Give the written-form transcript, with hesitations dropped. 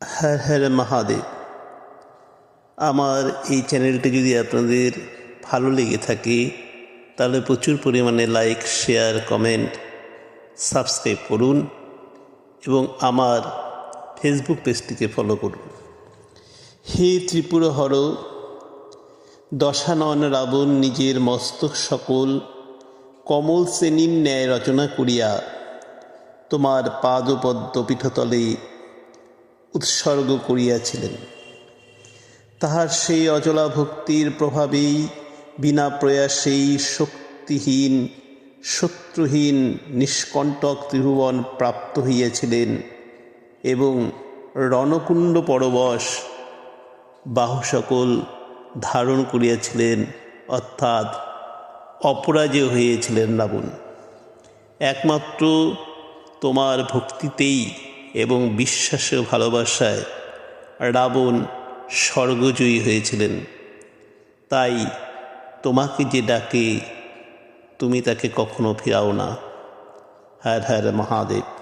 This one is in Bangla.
হ্যাঁ হ্যাঁ মহাদেব। আমার এই চ্যানেলটি যদি আপনাদের ভালো লেগে থাকে তাহলে প্রচুর পরিমাণে লাইক, শেয়ার, কমেন্ট, সাবস্ক্রাইব করুন এবং আমার ফেসবুক পেজটিকে ফলো করুন। হে ত্রিপুরা হর, দশানন রাবণ নিজের মস্তক সকল কমল শ্রেণীর ন্যায় রচনা করিয়া তোমার পাদপদ্ম পীঠতলে উৎসর্গ করিয়াছিলেন। তাহার সেই অচলা ভক্তির প্রভাবেই বিনা প্রয়াসেই শক্তিহীন শত্রুহীন নিষ্কণ্টক ত্রিভুবন প্রাপ্ত হইয়াছিলেন এবং রণকুণ্ড পরবশ বাহু সকল ধারণ করিয়াছিলেন, অর্থাৎ অপরাজেয় হয়েছিলেন রাবণ। একমাত্র তোমার ভক্তিতেই এবং বিশ্বাসে ভালোবাসায় রাবণ স্বর্গজয়ী হয়েছিলেন। তাই তোমাকে যে ডাকে তুমি তাকে কখনো ফিরাও না। হর হর মহাদেব।